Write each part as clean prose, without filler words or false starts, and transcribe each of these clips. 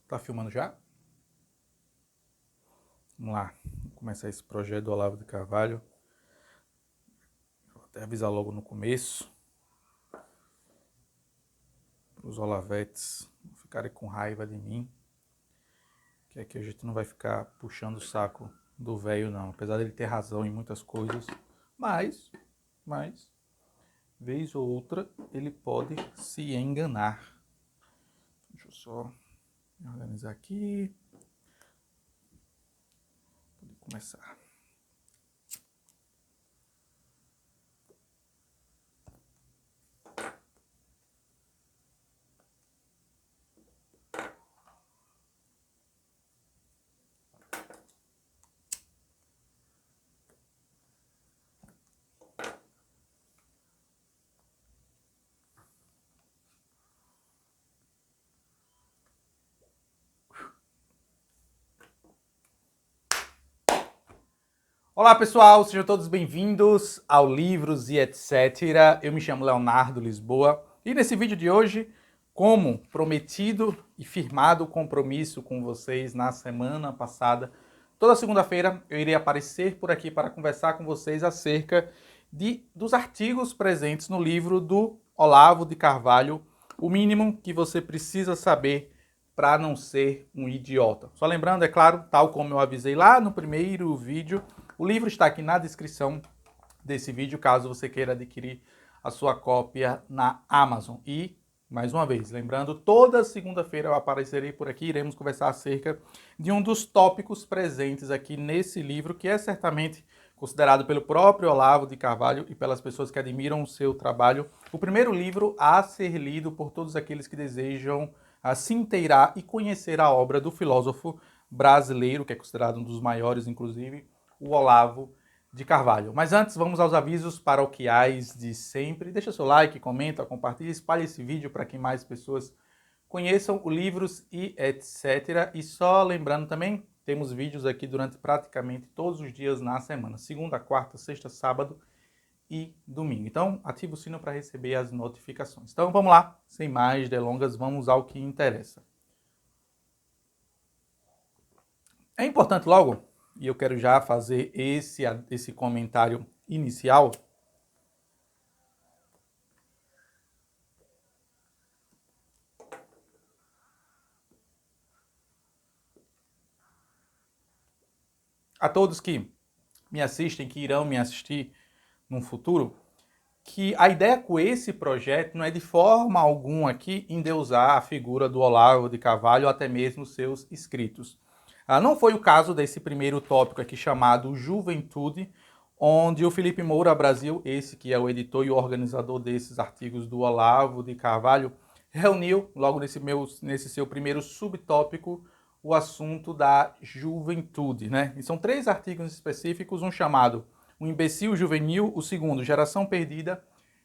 Tá filmando já? Vamos lá, vamos começar esse projeto do Olavo de Carvalho. Vou até avisar logo no começo, para os olavetes não ficarem com raiva de mim, que aqui a gente não vai ficar puxando o saco do velho não, apesar dele ter razão em muitas coisas, mas, vez ou outra, ele pode se enganar. Deixa eu só me organizar aqui, poder começar. Olá pessoal, sejam todos bem-vindos ao Livros e etc. Eu me chamo Leonardo Lisboa e nesse vídeo de hoje, como prometido e firmado o compromisso com vocês na semana passada, toda segunda-feira eu irei aparecer por aqui para conversar com vocês acerca dos artigos presentes no livro do Olavo de Carvalho, O Mínimo que Você Precisa Saber para Não Ser um Idiota. Só lembrando, é claro, tal como eu avisei lá no primeiro vídeo, o livro está aqui na descrição desse vídeo, caso você queira adquirir a sua cópia na Amazon. E, mais uma vez, lembrando, toda segunda-feira eu aparecerei por aqui, iremos conversar acerca de um dos tópicos presentes aqui nesse livro, que é certamente considerado pelo próprio Olavo de Carvalho e pelas pessoas que admiram o seu trabalho, o primeiro livro a ser lido por todos aqueles que desejam se inteirar e conhecer a obra do filósofo brasileiro, que é considerado um dos maiores, inclusive, o Olavo de Carvalho. Mas antes, vamos aos avisos paroquiais de sempre. Deixa seu like, comenta, compartilha, espalhe esse vídeo para que mais pessoas conheçam o Livros e etc. E só lembrando também, temos vídeos aqui durante praticamente todos os dias na semana. Segunda, quarta, sexta, sábado e domingo. Então, ativa o sino para receber as notificações. Então, vamos lá. Sem mais delongas, vamos ao que interessa. É importante logo, e eu quero já fazer esse comentário inicial, a todos que me assistem, que irão me assistir no futuro, que a ideia com esse projeto não é de forma alguma aqui endeusar a figura do Olavo de Carvalho ou até mesmo seus escritos. Não foi o caso desse primeiro tópico aqui chamado Juventude, onde o Felipe Moura Brasil, esse que é o editor e o organizador desses artigos do Olavo de Carvalho, reuniu logo nesse seu primeiro subtópico o assunto da juventude, né? E são 3 artigos específicos, um chamado O Imbecil Juvenil, o segundo Geração Perdida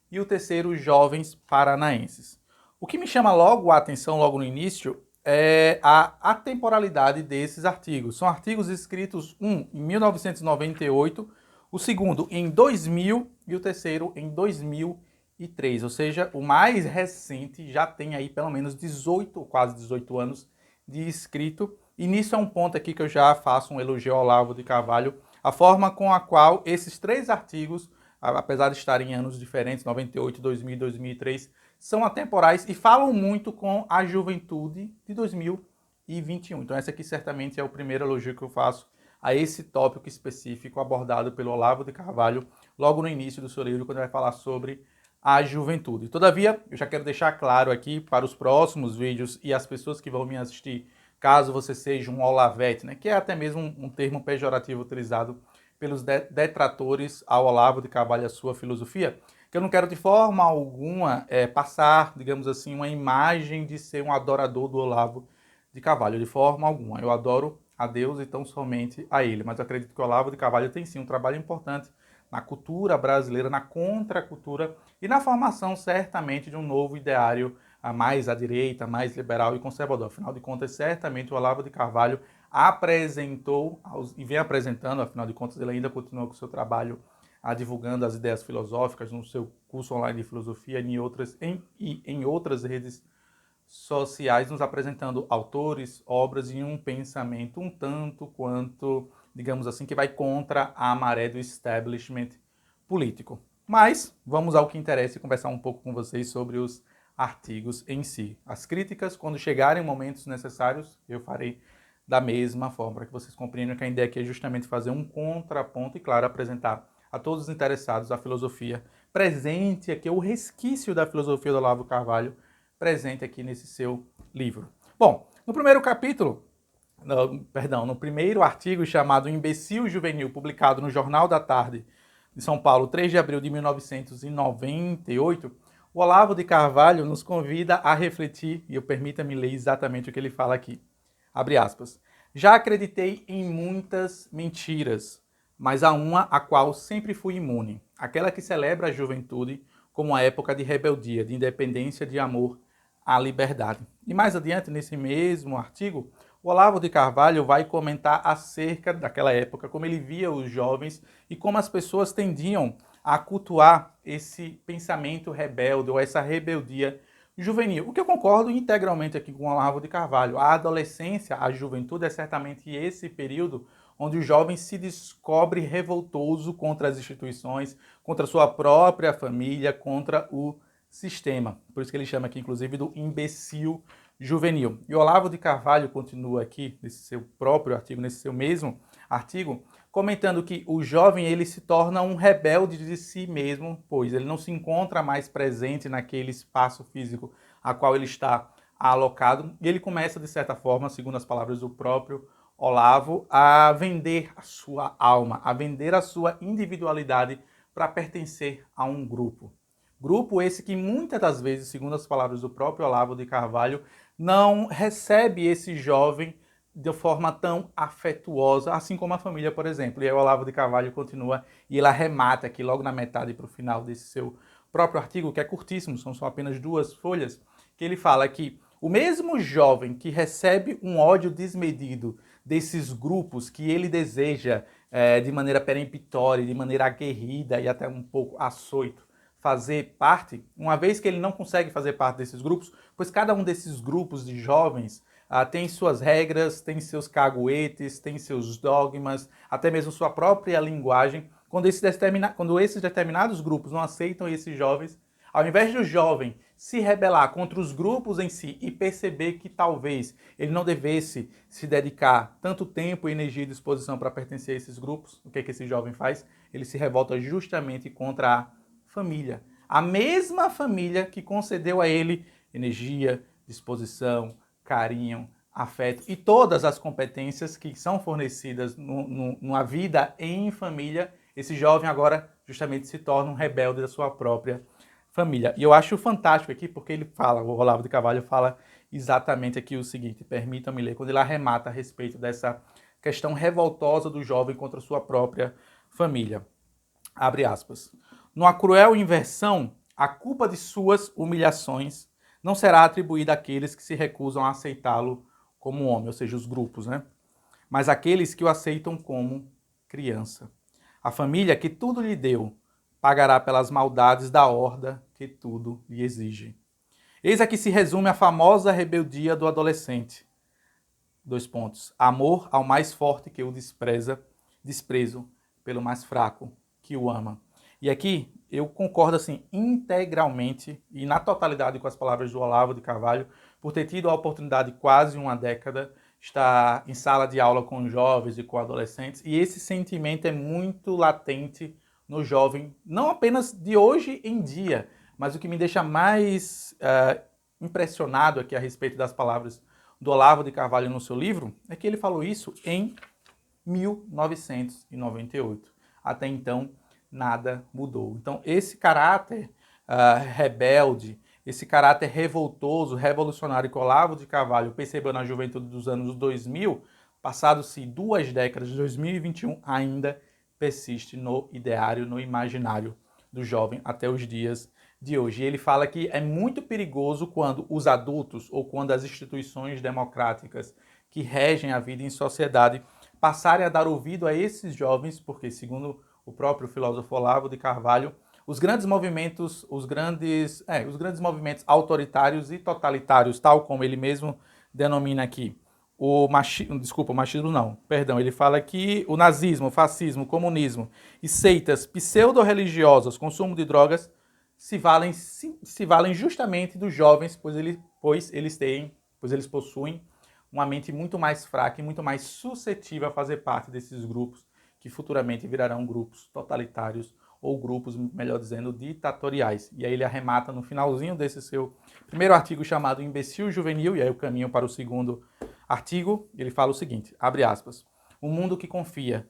e o terceiro Jovens Paranaenses. O que me chama logo a atenção, logo no início, é a atemporalidade desses artigos. São artigos escritos, um em 1998, o segundo em 2000 e o terceiro em 2003. Ou seja, o mais recente já tem aí pelo menos 18, quase 18 anos de escrito. E nisso é um ponto aqui que eu já faço um elogio ao Olavo de Carvalho, a forma com a qual esses 3 artigos, apesar de estarem em anos diferentes, 98, 2000 e 2003, são atemporais e falam muito com a juventude de 2021. Então esse aqui certamente é o primeiro elogio que eu faço a esse tópico específico abordado pelo Olavo de Carvalho logo no início do seu livro, quando vai falar sobre a juventude. Todavia, eu já quero deixar claro aqui para os próximos vídeos e as pessoas que vão me assistir, caso você seja um olavete, né, que é até mesmo um termo pejorativo utilizado pelos detratores ao Olavo de Carvalho e a sua filosofia, que eu não quero de forma alguma passar, digamos assim, uma imagem de ser um adorador do Olavo de Carvalho, de forma alguma. Eu adoro a Deus e tão somente a ele, mas eu acredito que o Olavo de Carvalho tem sim um trabalho importante na cultura brasileira, na contracultura e na formação, certamente, de um novo ideário mais à direita, mais liberal e conservador. Afinal de contas, certamente o Olavo de Carvalho apresentou e vem apresentando, afinal de contas, ele ainda continua com o seu trabalho divulgando as ideias filosóficas no seu curso online de filosofia e em outras redes sociais, nos apresentando autores, obras e um pensamento um tanto quanto, digamos assim, que vai contra a maré do establishment político. Mas vamos ao que interessa e conversar um pouco com vocês sobre os artigos em si. As críticas, quando chegarem momentos necessários, eu farei da mesma forma, para que vocês compreendam que a ideia aqui é justamente fazer um contraponto e, claro, apresentar a todos os interessados a filosofia presente aqui, o resquício da filosofia do Olavo Carvalho presente aqui nesse seu livro. Bom, no primeiro capítulo, no primeiro artigo chamado Imbecil Juvenil, publicado no Jornal da Tarde de São Paulo, 3 de abril de 1998, o Olavo de Carvalho nos convida a refletir, e permita-me ler exatamente o que ele fala aqui. Abre aspas. Já acreditei em muitas mentiras, mas há uma a qual sempre fui imune, aquela que celebra a juventude como uma época de rebeldia, de independência, de amor à liberdade. E mais adiante, nesse mesmo artigo, o Olavo de Carvalho vai comentar acerca daquela época, como ele via os jovens e como as pessoas tendiam a cultuar esse pensamento rebelde ou essa rebeldia juvenil. O que eu concordo integralmente aqui com o Olavo de Carvalho. A adolescência, a juventude é certamente esse período onde o jovem se descobre revoltoso contra as instituições, contra a sua própria família, contra o sistema. Por isso que ele chama aqui, inclusive, do imbecil juvenil. E Olavo de Carvalho continua aqui, nesse seu próprio artigo, nesse seu mesmo artigo, comentando que o jovem ele se torna um rebelde de si mesmo, pois ele não se encontra mais presente naquele espaço físico a qual ele está alocado, e ele começa, de certa forma, segundo as palavras do próprio Olavo, a vender a sua alma, a vender a sua individualidade para pertencer a um grupo. Grupo esse que muitas das vezes, segundo as palavras do próprio Olavo de Carvalho, não recebe esse jovem de forma tão afetuosa, assim como a família, por exemplo. E aí o Olavo de Carvalho continua e ele arremata aqui logo na metade para o final desse seu próprio artigo, que é curtíssimo, são só apenas 2 folhas, que ele fala que o mesmo jovem que recebe um ódio desmedido desses grupos que ele deseja de maneira peremptória, de maneira aguerrida e até um pouco açoito, fazer parte, uma vez que ele não consegue fazer parte desses grupos, pois cada um desses grupos de jovens tem suas regras, tem seus caguetes, tem seus dogmas, até mesmo sua própria linguagem. Quando esses determinados grupos não aceitam esses jovens, ao invés do jovem se rebelar contra os grupos em si e perceber que talvez ele não devesse se dedicar tanto tempo, energia e disposição para pertencer a esses grupos, o que é que esse jovem faz? Ele se revolta justamente contra a família. A mesma família que concedeu a ele energia, disposição, carinho, afeto e todas as competências que são fornecidas numa vida em família, esse jovem agora justamente se torna um rebelde da sua própria família. E eu acho fantástico aqui porque ele fala, o Olavo de Carvalho fala exatamente aqui o seguinte, permitam-me ler, quando ele arremata a respeito dessa questão revoltosa do jovem contra a sua própria família. Abre aspas. Numa cruel inversão, a culpa de suas humilhações não será atribuída àqueles que se recusam a aceitá-lo como homem, ou seja, os grupos, né? Mas àqueles que o aceitam como criança. A família que tudo lhe deu pagará pelas maldades da horda que tudo lhe exige. Eis aqui se resume a famosa rebeldia do adolescente. 2 pontos. Amor ao mais forte que o despreza, desprezo pelo mais fraco que o ama. E aqui eu concordo assim integralmente e na totalidade com as palavras do Olavo de Carvalho, por ter tido a oportunidade de quase uma década estar em sala de aula com jovens e com adolescentes, e esse sentimento é muito latente no jovem, não apenas de hoje em dia, mas o que me deixa mais impressionado aqui a respeito das palavras do Olavo de Carvalho no seu livro, é que ele falou isso em 1998. Até então, nada mudou. Então, esse caráter rebelde, esse caráter revoltoso, revolucionário que Olavo de Carvalho percebeu na juventude dos anos 2000, passados-se 2 décadas, de 2021, ainda persiste no ideário, no imaginário do jovem até os dias de hoje. E ele fala que é muito perigoso quando os adultos ou quando as instituições democráticas que regem a vida em sociedade passarem a dar ouvido a esses jovens, porque, segundo o próprio filósofo Olavo de Carvalho, os grandes movimentos, os grandes movimentos autoritários e totalitários, tal como ele mesmo denomina aqui. O machismo não, perdão, ele fala que o nazismo, o fascismo, o comunismo e seitas pseudo-religiosas, consumo de drogas, se valem justamente dos jovens, pois eles possuem uma mente muito mais fraca e muito mais suscetível a fazer parte desses grupos que futuramente virarão grupos totalitários ou grupos, melhor dizendo, ditatoriais. E aí ele arremata no finalzinho desse seu primeiro artigo chamado Imbecil Juvenil, e aí eu caminho para o segundo artigo, ele fala o seguinte, abre aspas, um mundo que confia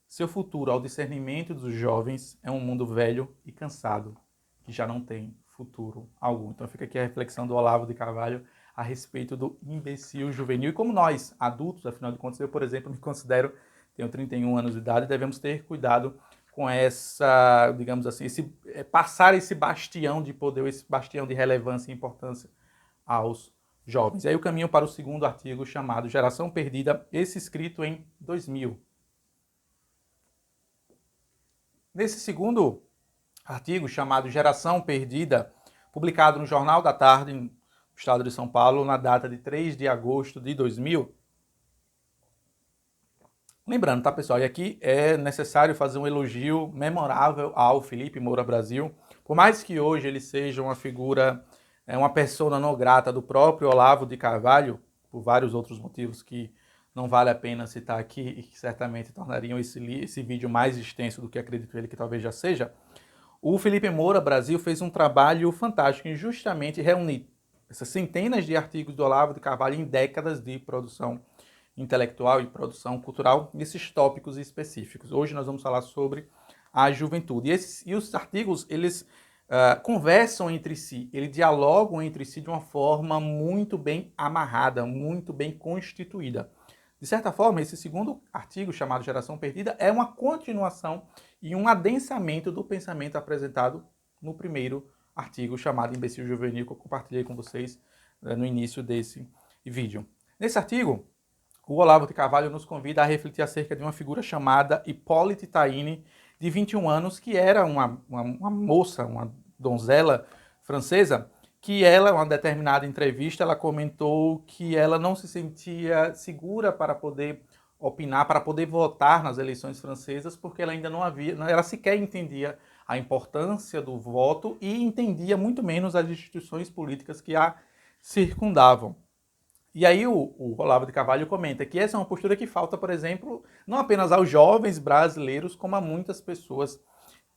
seu futuro ao discernimento dos jovens é um mundo velho e cansado, que já não tem futuro algum. Então fica aqui a reflexão do Olavo de Carvalho a respeito do imbecil juvenil. E como nós, adultos, afinal de contas, eu, por exemplo, me considero, tenho 31 anos de idade, devemos ter cuidado com essa, digamos assim, passar esse bastião de poder, esse bastião de relevância e importância aos jovens. E aí eu caminho para o segundo artigo chamado Geração Perdida, esse escrito em 2000. Nesse segundo artigo chamado Geração Perdida, publicado no Jornal da Tarde, no estado de São Paulo, na data de 3 de agosto de 2000. Lembrando, tá, pessoal? E aqui é necessário fazer um elogio memorável ao Felipe Moura Brasil. Por mais que hoje ele seja uma figura, uma persona não grata do próprio Olavo de Carvalho, por vários outros motivos que não vale a pena citar aqui e que certamente tornariam esse vídeo mais extenso do que acredito ele que talvez já seja, o Felipe Moura Brasil fez um trabalho fantástico em justamente reunir essas centenas de artigos do Olavo de Carvalho em décadas de produção intelectual e produção cultural nesses tópicos específicos. Hoje nós vamos falar sobre a juventude. E os artigos, eles conversam entre si, eles dialogam entre si de uma forma muito bem amarrada, muito bem constituída. De certa forma, esse segundo artigo, chamado Geração Perdida, é uma continuação e um adensamento do pensamento apresentado no primeiro artigo, chamado Imbecil Juvenil, que eu compartilhei com vocês no início desse vídeo. Nesse artigo, o Olavo de Carvalho nos convida a refletir acerca de uma figura chamada Hippolyte Taine, de 21 anos, que era uma moça, uma donzela francesa, que ela, em uma determinada entrevista, ela comentou que ela não se sentia segura para poder opinar, para poder votar nas eleições francesas, porque ela ainda ela sequer entendia a importância do voto e entendia muito menos as instituições políticas que a circundavam. E aí o Olavo de Carvalho comenta que essa é uma postura que falta, por exemplo, não apenas aos jovens brasileiros, como a muitas pessoas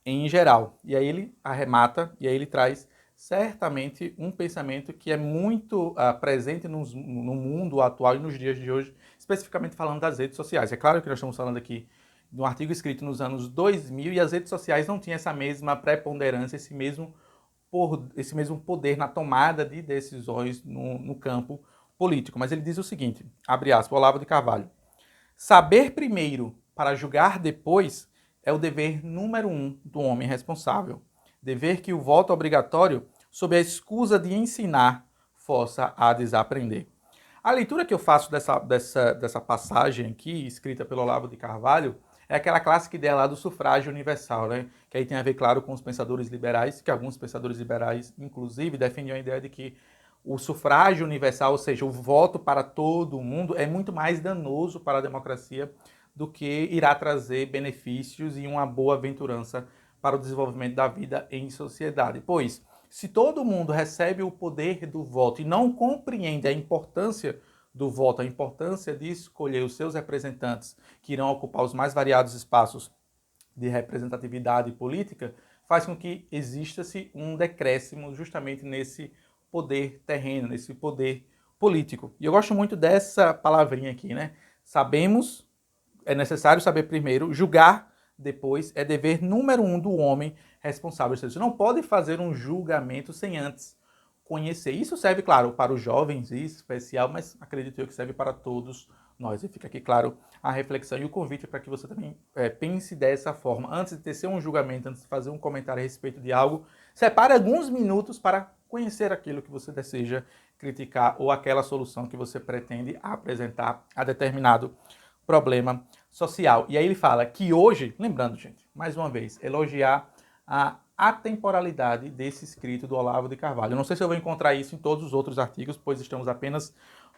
em geral. E aí ele arremata, e aí ele traz certamente um pensamento que é muito presente no mundo atual e nos dias de hoje, especificamente falando das redes sociais. É claro que nós estamos falando aqui de um artigo escrito nos anos 2000 e as redes sociais não tinham essa mesma preponderância, esse mesmo poder na tomada de decisões no campo político. Mas ele diz o seguinte, abre aspas, Olavo de Carvalho, saber primeiro para julgar depois é o dever número 1 do homem responsável. Dever que o voto obrigatório, sob a escusa de ensinar, força a desaprender. A leitura que eu faço dessa passagem aqui, escrita pelo Olavo de Carvalho, é aquela clássica ideia lá do sufrágio universal, né? Que aí tem a ver, claro, com os pensadores liberais, que alguns pensadores liberais, inclusive, defendiam a ideia de que o sufrágio universal, ou seja, o voto para todo mundo, é muito mais danoso para a democracia do que irá trazer benefícios e uma boa aventurança para o desenvolvimento da vida em sociedade. Pois, se todo mundo recebe o poder do voto e não compreende a importância do voto, a importância de escolher os seus representantes que irão ocupar os mais variados espaços de representatividade política, faz com que exista-se um decréscimo justamente nesse poder terreno, nesse poder político. E eu gosto muito dessa palavrinha aqui, né? Sabemos, é necessário saber primeiro, julgar depois, é dever número 1 do homem responsável. Você não pode fazer um julgamento sem antes conhecer. Isso serve, claro, para os jovens em especial, mas acredito eu que serve para todos nós. E fica aqui, claro, a reflexão e o convite para que você também pense dessa forma. Antes de tecer um julgamento, antes de fazer um comentário a respeito de algo, separe alguns minutos para conhecer aquilo que você deseja criticar ou aquela solução que você pretende apresentar a determinado problema social. E aí ele fala que hoje, lembrando, gente, mais uma vez, elogiar a atemporalidade desse escrito do Olavo de Carvalho. Eu não sei se eu vou encontrar isso em todos os outros artigos, pois estamos apenas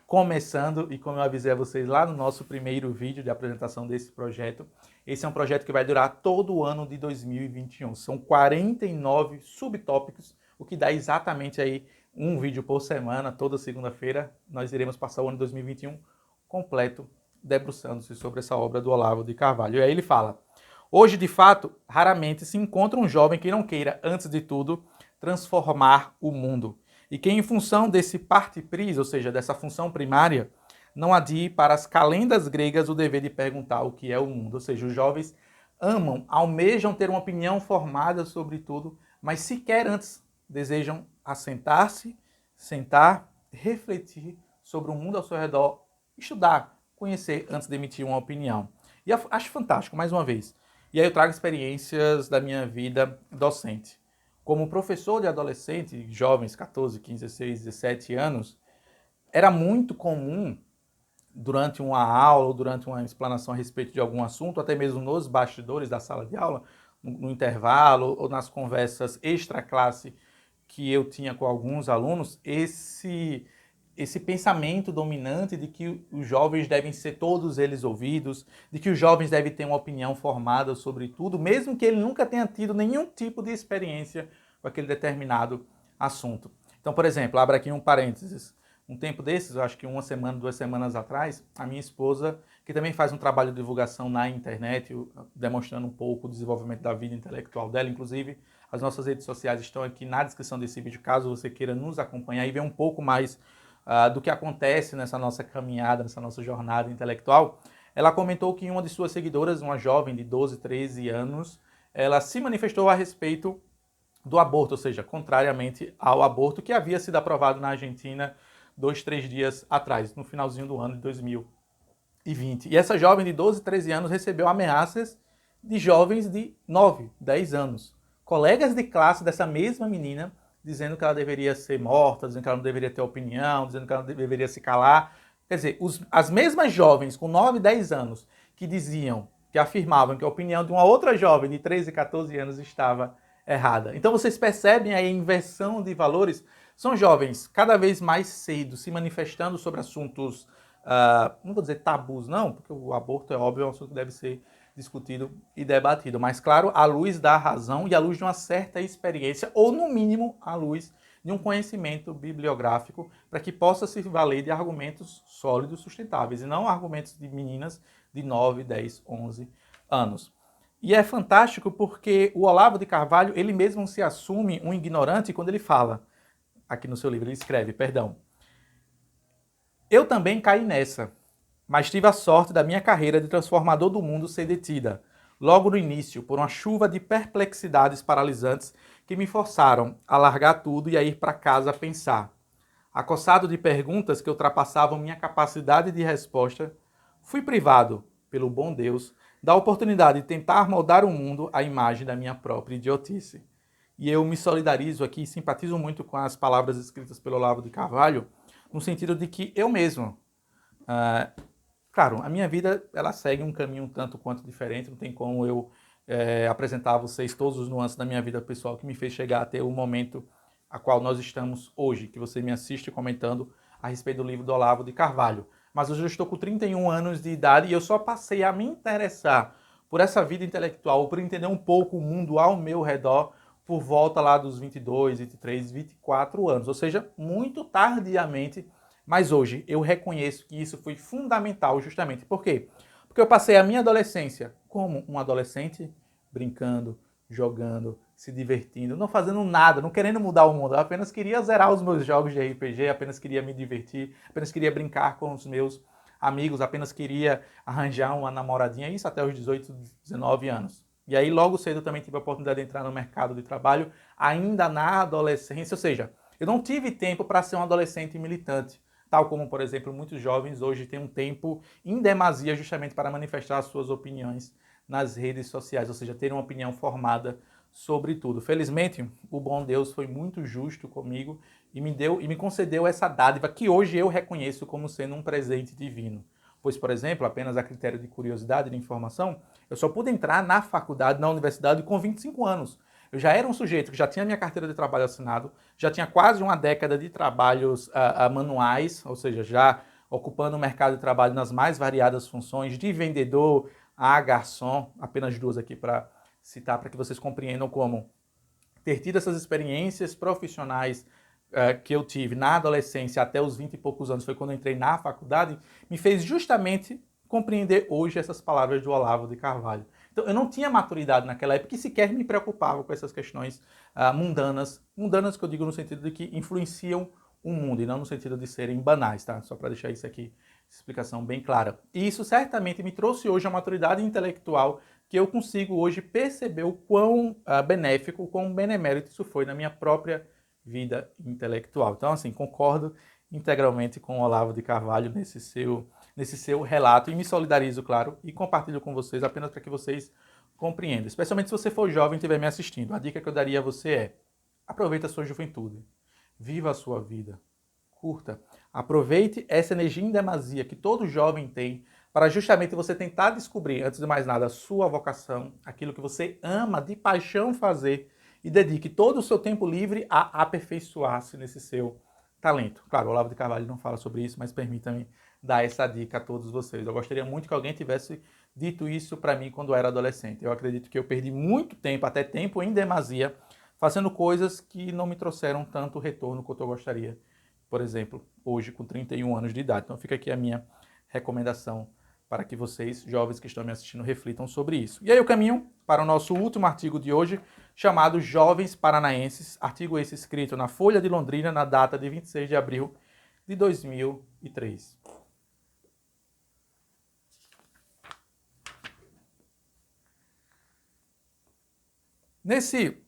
começando, e como eu avisei a vocês lá no nosso primeiro vídeo de apresentação desse projeto, esse é um projeto que vai durar todo o ano de 2021. São 49 subtópicos, o que dá exatamente aí um vídeo por semana, toda segunda-feira. Nós iremos passar o ano de 2021 completo, debruçando-se sobre essa obra do Olavo de Carvalho. E aí ele fala: hoje, de fato, raramente se encontra um jovem que não queira, antes de tudo, transformar o mundo. E que, em função desse parte pris, ou seja, dessa função primária, não adie para as calendas gregas o dever de perguntar o que é o mundo. Ou seja, os jovens amam, almejam ter uma opinião formada sobre tudo, mas sequer antes desejam assentar-se, sentar, refletir sobre o mundo ao seu redor, estudar, conhecer antes de emitir uma opinião. E eu acho fantástico, mais uma vez. E aí eu trago experiências da minha vida docente. Como professor de adolescentes, jovens, 14, 15, 16, 17 anos, era muito comum, durante uma aula ou durante uma explanação a respeito de algum assunto, até mesmo nos bastidores da sala de aula, no intervalo ou nas conversas extra-classe que eu tinha com alguns alunos, esse pensamento dominante de que os jovens devem ser todos eles ouvidos, de que os jovens devem ter uma opinião formada sobre tudo, mesmo que ele nunca tenha tido nenhum tipo de experiência com aquele determinado assunto. Então, por exemplo, abro aqui um parênteses. Um tempo desses, eu acho que uma semana, 2 semanas atrás, a minha esposa, que também faz um trabalho de divulgação na internet, demonstrando um pouco o desenvolvimento da vida intelectual dela, inclusive as nossas redes sociais estão aqui na descrição desse vídeo, caso você queira nos acompanhar e ver um pouco mais do que acontece nessa nossa caminhada, nessa nossa jornada intelectual. Ela comentou que uma de suas seguidoras, uma jovem de 12, 13 anos, ela se manifestou a respeito do aborto, ou seja, contrariamente ao aborto que havia sido aprovado na Argentina 2, 3 dias atrás, no finalzinho do ano de 2020. E essa jovem de 12, 13 anos recebeu ameaças de jovens de 9, 10 anos. Colegas de classe dessa mesma menina, dizendo que ela deveria ser morta, dizendo que ela não deveria ter opinião, dizendo que ela não deveria se calar. Quer dizer, as mesmas jovens com 9, 10 anos que diziam, que afirmavam que a opinião de uma outra jovem de 13, 14 anos estava errada. Então vocês percebem aí a inversão de valores. São jovens cada vez mais cedo se manifestando sobre assuntos, não vou dizer tabus não, porque o aborto é óbvio, é um assunto que deve ser discutido e debatido, mas claro, à luz da razão e à luz de uma certa experiência, ou no mínimo à luz de um conhecimento bibliográfico, para que possa se valer de argumentos sólidos, sustentáveis, e não argumentos de meninas de 9, 10, 11 anos. E é fantástico porque o Olavo de Carvalho, ele mesmo se assume um ignorante quando ele fala, aqui no seu livro, ele escreve, perdão, eu também caí nessa, mas tive a sorte da minha carreira de transformador do mundo ser detida, logo no início, por uma chuva de perplexidades paralisantes que me forçaram a largar tudo e a ir para casa pensar. Acossado de perguntas que ultrapassavam minha capacidade de resposta, fui privado, pelo bom Deus, da oportunidade de tentar moldar o mundo à imagem da minha própria idiotice. E eu me solidarizo aqui e simpatizo muito com as palavras escritas pelo Olavo de Carvalho, no sentido de que eu mesmo, claro, a minha vida ela segue um caminho um tanto quanto diferente, não tem como eu apresentar a vocês todos os nuances da minha vida pessoal que me fez chegar até o momento a qual nós estamos hoje, que você me assiste comentando a respeito do livro do Olavo de Carvalho. Mas hoje eu estou com 31 anos de idade e eu só passei a me interessar por essa vida intelectual, por entender um pouco o mundo ao meu redor, por volta lá dos 22, 23, 24 anos. Ou seja, muito tardiamente, mas hoje eu reconheço que isso foi fundamental justamente. Por quê? Porque eu passei a minha adolescência como um adolescente brincando, jogando, se divertindo, não fazendo nada, não querendo mudar o mundo. Eu apenas queria zerar os meus jogos de RPG, apenas queria me divertir, apenas queria brincar com os meus amigos, apenas queria arranjar uma namoradinha, isso até os 18, 19 anos. E aí logo cedo eu também tive a oportunidade de entrar no mercado de trabalho, ainda na adolescência, ou seja, eu não tive tempo para ser um adolescente militante, tal como, por exemplo, muitos jovens hoje têm um tempo em demasia justamente para manifestar as suas opiniões nas redes sociais, ou seja, ter uma opinião formada sobre tudo. Felizmente, o bom Deus foi muito justo comigo e me concedeu essa dádiva que hoje eu reconheço como sendo um presente divino. Pois, por exemplo, apenas a critério de curiosidade, de informação, eu só pude entrar na faculdade, na universidade, com 25 anos. Eu já era um sujeito que já tinha minha carteira de trabalho assinado, já tinha quase uma década de trabalhos manuais, ou seja, já ocupando o mercado de trabalho nas mais variadas funções, de vendedor a garçom, apenas duas aqui para citar, para que vocês compreendam como ter tido essas experiências profissionais que eu tive na adolescência até os 20 e poucos anos, foi quando eu entrei na faculdade, me fez justamente compreender hoje essas palavras do Olavo de Carvalho. Então, eu não tinha maturidade naquela época e sequer me preocupava com essas questões mundanas que eu digo no sentido de que influenciam o mundo e não no sentido de serem banais, tá? Só para deixar isso aqui, explicação bem clara. E isso certamente me trouxe hoje a maturidade intelectual que eu consigo hoje perceber o quão benéfico, o quão benemérito isso foi na minha própria vida intelectual. Então, assim, concordo integralmente com o Olavo de Carvalho nesse seu relato e me solidarizo, claro, e compartilho com vocês apenas para que vocês compreendam. Especialmente se você for jovem e estiver me assistindo. A dica que eu daria a você é: aproveite a sua juventude, viva a sua vida, curta, aproveite essa energia em demasia que todo jovem tem para justamente você tentar descobrir, antes de mais nada, a sua vocação, aquilo que você ama de paixão fazer e dedique todo o seu tempo livre a aperfeiçoar-se nesse seu talento. Claro, o Olavo de Carvalho não fala sobre isso, mas permita-me dar essa dica a todos vocês. Eu gostaria muito que alguém tivesse dito isso para mim quando eu era adolescente. Eu acredito que eu perdi muito tempo, até tempo em demasia, fazendo coisas que não me trouxeram tanto retorno quanto eu gostaria. Por exemplo, hoje com 31 anos de idade. Então fica aqui a minha recomendação para que vocês, jovens que estão me assistindo, reflitam sobre isso. E aí eu caminho para o nosso último artigo de hoje, chamado Jovens Paranaenses, artigo esse escrito na Folha de Londrina, na data de 26 de abril de 2003. Nesse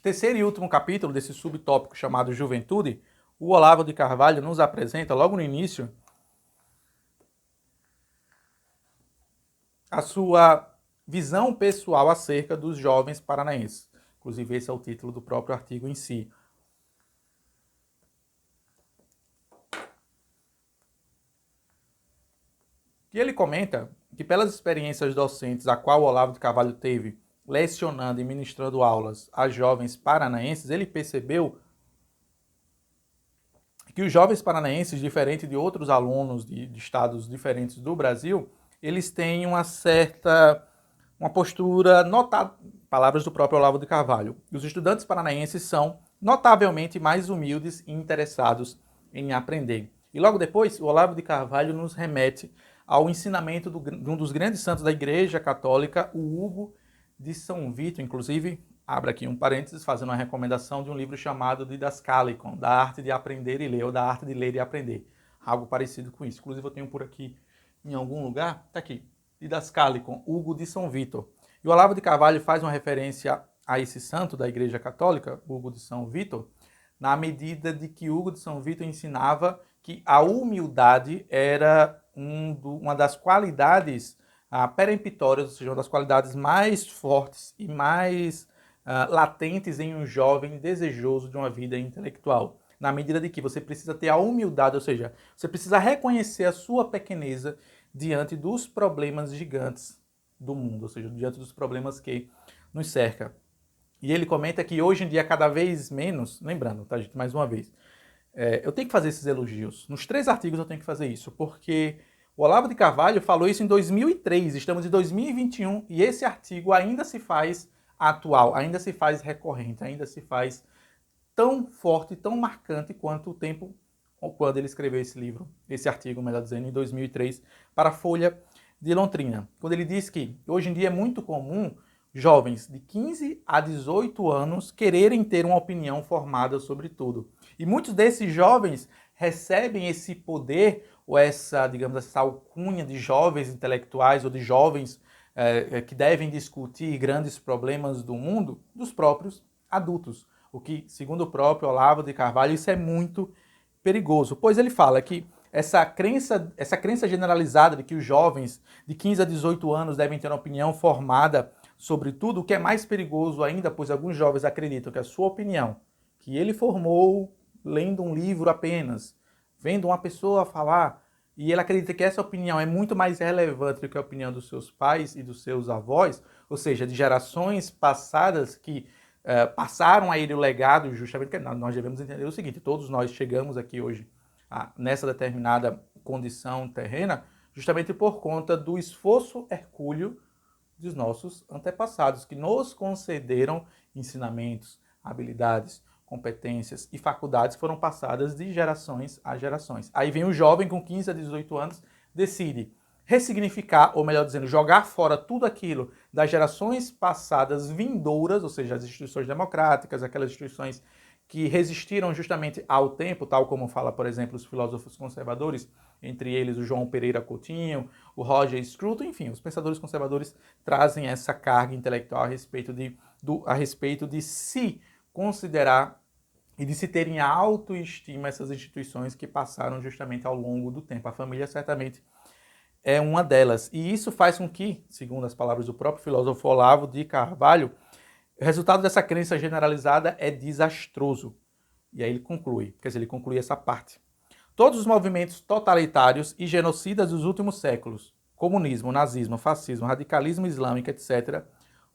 terceiro e último capítulo desse subtópico chamado Juventude, o Olavo de Carvalho nos apresenta, logo no início, a sua visão pessoal acerca dos jovens paranaenses. Inclusive, esse é o título do próprio artigo em si. E ele comenta que, pelas experiências docentes a qual o Olavo de Carvalho teve, lecionando e ministrando aulas a jovens paranaenses, ele percebeu que os jovens paranaenses, diferente de outros alunos de estados diferentes do Brasil, eles têm uma postura notável, palavras do próprio Olavo de Carvalho. Os estudantes paranaenses são notavelmente mais humildes e interessados em aprender. E logo depois, o Olavo de Carvalho nos remete ao ensinamento de um dos grandes santos da Igreja Católica, o Hugo de São Vito. Inclusive, abro aqui um parênteses, fazendo uma recomendação de um livro chamado Didascalicon, da arte de aprender e ler, ou da arte de ler e aprender. Algo parecido com isso. Inclusive, eu tenho por aqui em algum lugar, está aqui, Didascalicon, Hugo de São Vito. E o Olavo de Carvalho faz uma referência a esse santo da Igreja Católica, Hugo de São Vito, na medida de que Hugo de São Vito ensinava que a humildade era uma das qualidades peremptórias, ou seja, uma das qualidades mais fortes e mais latentes em um jovem desejoso de uma vida intelectual. Na medida de que você precisa ter a humildade, ou seja, você precisa reconhecer a sua pequeneza diante dos problemas gigantes do mundo, ou seja, diante dos problemas que nos cercam. E ele comenta que hoje em dia, cada vez menos, lembrando, tá, gente, mais uma vez, eu tenho que fazer esses elogios. Nos 3 artigos eu tenho que fazer isso, porque o Olavo de Carvalho falou isso em 2003, estamos em 2021, e esse artigo ainda se faz atual, ainda se faz recorrente, ainda se faz tão forte, tão marcante quanto o tempo quando ele escreveu esse livro, esse artigo, melhor dizendo, em 2003, para a Folha de Londrina. Quando ele diz que hoje em dia é muito comum jovens de 15 a 18 anos quererem ter uma opinião formada sobre tudo. E muitos desses jovens recebem esse poder, ou essa, digamos, essa alcunha de jovens intelectuais, ou de jovens que devem discutir grandes problemas do mundo, dos próprios adultos. O que, segundo o próprio Olavo de Carvalho, isso é muito perigoso, pois ele fala que essa crença generalizada de que os jovens de 15 a 18 anos devem ter uma opinião formada sobre tudo, o que é mais perigoso ainda, pois alguns jovens acreditam que a sua opinião, que ele formou lendo um livro apenas, vendo uma pessoa falar, e ele acredita que essa opinião é muito mais relevante do que a opinião dos seus pais e dos seus avós, ou seja, de gerações passadas que passaram a ele o legado, justamente, que nós devemos entender o seguinte: todos nós chegamos aqui hoje nessa determinada condição terrena, justamente por conta do esforço hercúleo dos nossos antepassados, que nos concederam ensinamentos, habilidades, competências e faculdades que foram passadas de gerações a gerações. Aí vem o jovem com 15 a 18 anos, decide ressignificar, ou melhor dizendo, jogar fora tudo aquilo das gerações passadas vindouras, ou seja, as instituições democráticas, aquelas instituições que resistiram justamente ao tempo, tal como fala, por exemplo, os filósofos conservadores, entre eles o João Pereira Coutinho, o Roger Scruton, enfim, os pensadores conservadores trazem essa carga intelectual a respeito de se considerar e de se ter em autoestima essas instituições que passaram justamente ao longo do tempo. A família certamente é uma delas. E isso faz com que, segundo as palavras do próprio filósofo Olavo de Carvalho, o resultado dessa crença generalizada é desastroso. E aí ele conclui, quer dizer, ele conclui essa parte. Todos os movimentos totalitários e genocidas dos últimos séculos, comunismo, nazismo, fascismo, radicalismo islâmico, etc.,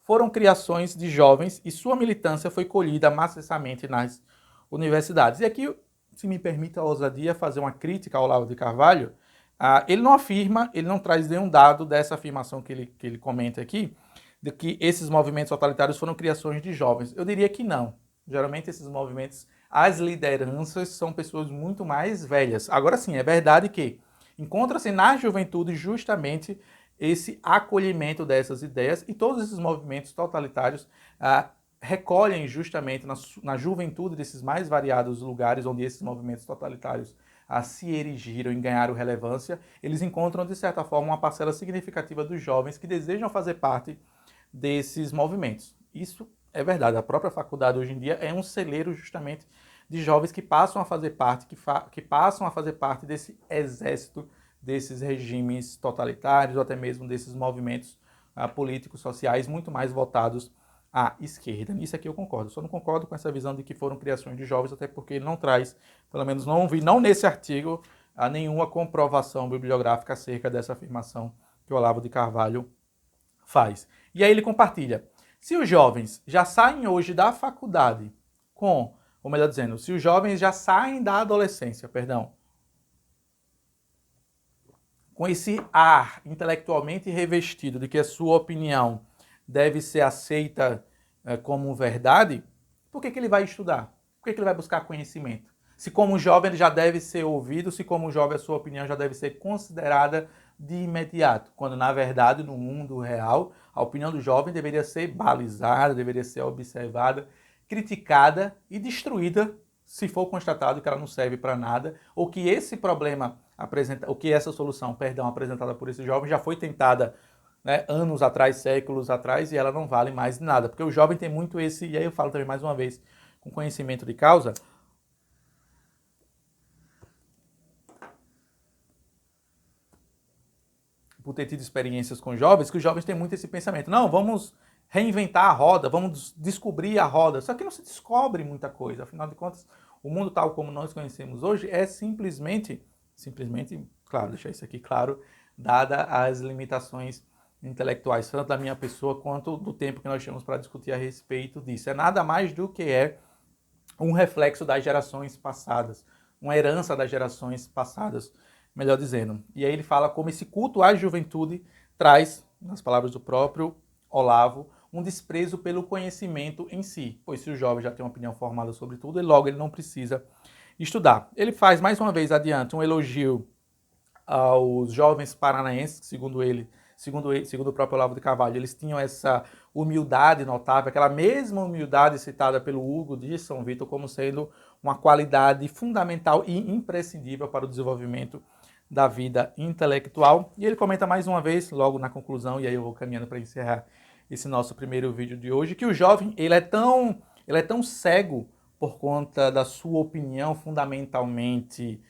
foram criações de jovens e sua militância foi colhida maciçamente nas universidades. E aqui, se me permite a ousadia, fazer uma crítica ao Olavo de Carvalho. Ele não afirma, ele não traz nenhum dado dessa afirmação que ele comenta aqui, de que esses movimentos totalitários foram criações de jovens. Eu diria que não. Geralmente esses movimentos, as lideranças são pessoas muito mais velhas. Agora sim, é verdade que encontra-se na juventude justamente esse acolhimento dessas ideias, e todos esses movimentos totalitários recolhem justamente na juventude desses mais variados lugares onde esses movimentos totalitários se erigiram e ganharam relevância. Eles encontram, de certa forma, uma parcela significativa dos jovens que desejam fazer parte desses movimentos. Isso é verdade. A própria faculdade hoje em dia é um celeiro justamente de jovens que passam a fazer parte, que passam a fazer parte desse exército, desses regimes totalitários, ou até mesmo desses movimentos políticos, sociais, muito mais voltados à esquerda. Nisso aqui eu concordo. Só não concordo com essa visão de que foram criações de jovens, até porque ele não traz, pelo menos não vi, não nesse artigo, nenhuma comprovação bibliográfica acerca dessa afirmação que o Olavo de Carvalho faz. E aí ele compartilha: se os jovens já saem hoje da faculdade com, ou melhor dizendo, se os jovens já saem da adolescência, com esse ar intelectualmente revestido de que a sua opinião deve ser aceita como verdade, por que ele vai estudar? Por que ele vai buscar conhecimento? Se como jovem ele já deve ser ouvido, se como jovem a sua opinião já deve ser considerada de imediato, quando na verdade no mundo real a opinião do jovem deveria ser balizada, deveria ser observada, criticada e destruída se for constatado que ela não serve para nada, ou que esse problema ou que essa solução, apresentada por esse jovem já foi tentada, né, anos atrás, séculos atrás, e ela não vale mais nada. Porque o jovem tem muito esse, e aí eu falo também mais uma vez, com conhecimento de causa, por ter tido experiências com jovens, que os jovens têm muito esse pensamento: não, vamos reinventar a roda, vamos descobrir a roda. Só que não se descobre muita coisa. Afinal de contas, o mundo tal como nós conhecemos hoje é simplesmente, claro, deixar isso aqui claro, dada as limitações intelectuais, tanto da minha pessoa quanto do tempo que nós temos para discutir a respeito disso. É nada mais do que um reflexo das gerações passadas, uma herança das gerações passadas, melhor dizendo. E aí ele fala como esse culto à juventude traz, nas palavras do próprio Olavo, um desprezo pelo conhecimento em si, pois se o jovem já tem uma opinião formada sobre tudo, logo ele não precisa estudar. Ele faz, mais uma vez, adiante, um elogio aos jovens paranaenses, que segundo o próprio Olavo de Carvalho, eles tinham essa humildade notável, aquela mesma humildade citada pelo Hugo de São Vítor como sendo uma qualidade fundamental e imprescindível para o desenvolvimento da vida intelectual. E ele comenta mais uma vez, logo na conclusão, e aí eu vou caminhando para encerrar esse nosso primeiro vídeo de hoje, que o jovem ele é tão cego por conta da sua opinião fundamentalmente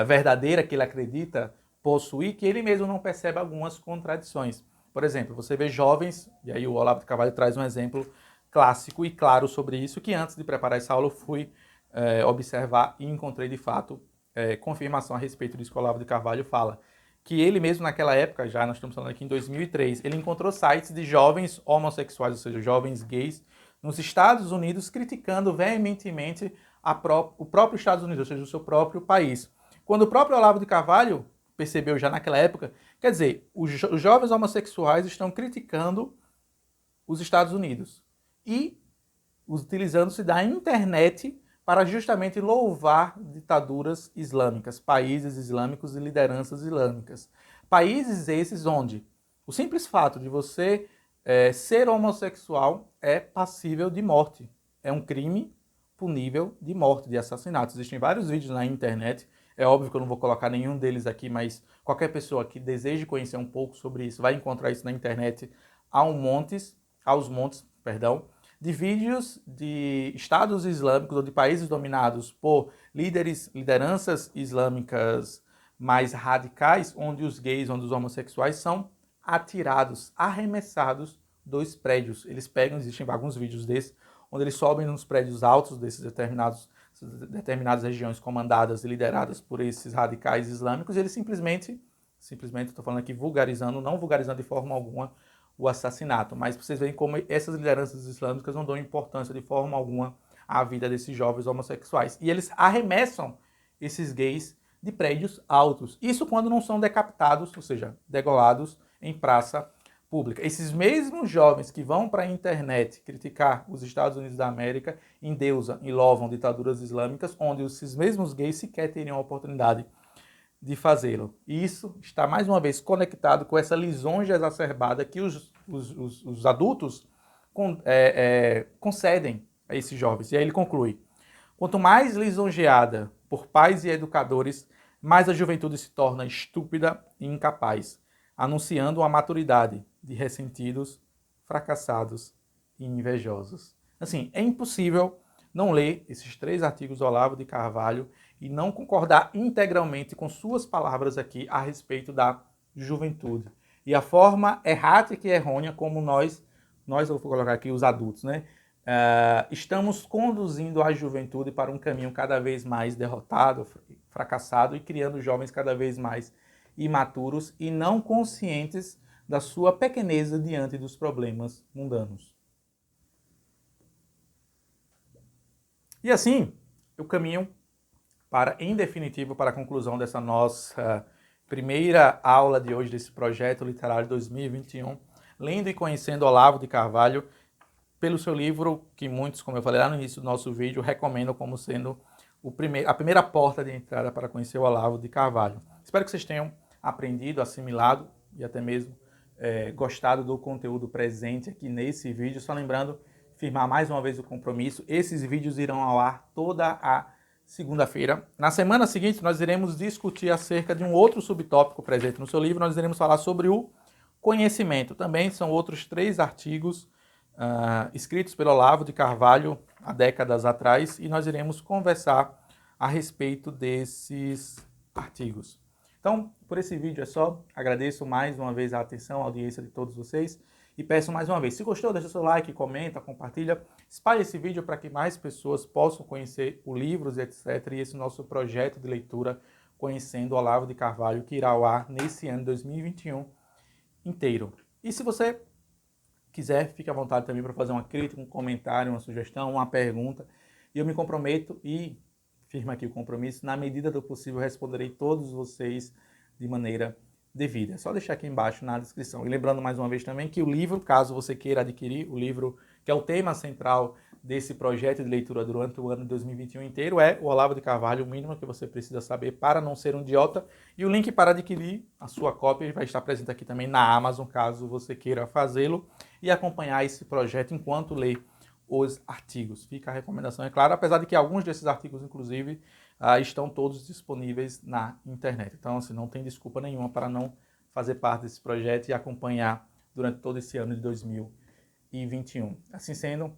verdadeira que ele acredita possuir, que ele mesmo não percebe algumas contradições. Por exemplo, você vê jovens, e aí o Olavo de Carvalho traz um exemplo clássico e claro sobre isso, que antes de preparar essa aula eu fui observar e encontrei de fato confirmação a respeito disso que o Olavo de Carvalho fala. Que ele mesmo naquela época, já nós estamos falando aqui em 2003, ele encontrou sites de jovens homossexuais, ou seja, jovens gays, nos Estados Unidos, criticando veementemente o próprio Estados Unidos, ou seja, o seu próprio país. Quando o próprio Olavo de Carvalho percebeu já naquela época, quer dizer, os jovens homossexuais estão criticando os Estados Unidos e utilizando-se da internet para justamente louvar ditaduras islâmicas, países islâmicos e lideranças islâmicas. Países esses onde o simples fato de você ser homossexual é passível de morte. É um crime punível de morte, de assassinato. Existem vários vídeos na internet. É óbvio que eu não vou colocar nenhum deles aqui, mas qualquer pessoa que deseje conhecer um pouco sobre isso vai encontrar isso na internet aos montes, de vídeos de estados islâmicos ou de países dominados por lideranças islâmicas mais radicais, onde os gays, onde os homossexuais são atirados, arremessados dos prédios. Eles pegam, existem alguns vídeos desses, onde eles sobem nos prédios altos desses determinadas regiões comandadas e lideradas por esses radicais islâmicos, e eles simplesmente, estou falando aqui vulgarizando, não vulgarizando de forma alguma o assassinato, mas vocês veem como essas lideranças islâmicas não dão importância de forma alguma à vida desses jovens homossexuais. E eles arremessam esses gays de prédios altos. Isso quando não são decapitados, ou seja, degolados em praça pública. Esses mesmos jovens que vão para a internet criticar os Estados Unidos da América endeusam e louvam ditaduras islâmicas, onde esses mesmos gays sequer teriam a oportunidade de fazê-lo. E isso está mais uma vez conectado com essa lisonja exacerbada que os adultos concedem a esses jovens. E aí ele conclui: quanto mais lisonjeada por pais e educadores, mais a juventude se torna estúpida e incapaz, anunciando uma maturidade de ressentidos, fracassados e invejosos. Assim, é impossível não ler esses 3 artigos do Olavo de Carvalho e não concordar integralmente com suas palavras aqui a respeito da juventude. E a forma errática e errônea como nós eu vou colocar aqui os adultos, né? Estamos conduzindo a juventude para um caminho cada vez mais derrotado, fracassado e criando jovens cada vez mais imaturos e não conscientes da sua pequeneza diante dos problemas mundanos. E assim, eu caminho em definitivo, para a conclusão dessa nossa primeira aula de hoje desse projeto literário 2021, lendo e conhecendo Olavo de Carvalho, pelo seu livro, que muitos, como eu falei lá no início do nosso vídeo, recomendam como sendo a primeira porta de entrada para conhecer o Olavo de Carvalho. Espero que vocês tenham aprendido, assimilado e até mesmo gostado do conteúdo presente aqui nesse vídeo. Só lembrando, firmar mais uma vez o compromisso, esses vídeos irão ao ar toda a segunda-feira. Na semana seguinte, nós iremos discutir acerca de um outro subtópico presente no seu livro. Nós iremos falar sobre o conhecimento. Também são outros 3 artigos escritos pelo Olavo de Carvalho há décadas atrás, e nós iremos conversar a respeito desses artigos. Então, por esse vídeo é só. Agradeço mais uma vez a atenção, a audiência de todos vocês. E peço mais uma vez, se gostou, deixa seu like, comenta, compartilha, espalhe esse vídeo para que mais pessoas possam conhecer o livros, etc. E esse nosso projeto de leitura conhecendo o Olavo de Carvalho, que irá ao ar nesse ano de 2021 inteiro. E se você quiser, fique à vontade também para fazer uma crítica, um comentário, uma sugestão, uma pergunta. E eu me comprometo e firmo aqui o compromisso, na medida do possível responderei todos vocês de maneira devida. É só deixar aqui embaixo na descrição. E lembrando mais uma vez também que o livro, caso você queira adquirir, o livro que é o tema central desse projeto de leitura durante o ano de 2021 inteiro, é o Olavo de Carvalho, o mínimo que você precisa saber para não ser um idiota. E o link para adquirir a sua cópia vai estar presente aqui também na Amazon, caso você queira fazê-lo e acompanhar esse projeto enquanto lê os artigos. Fica a recomendação, é claro, apesar de que alguns desses artigos, inclusive, estão todos disponíveis na internet. Então, assim, não tem desculpa nenhuma para não fazer parte desse projeto e acompanhar durante todo esse ano de 2021. Assim sendo,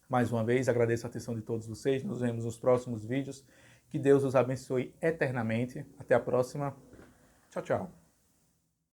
mais uma vez, agradeço a atenção de todos vocês. Nos vemos nos próximos vídeos. Que Deus os abençoe eternamente. Até a próxima. Tchau, tchau.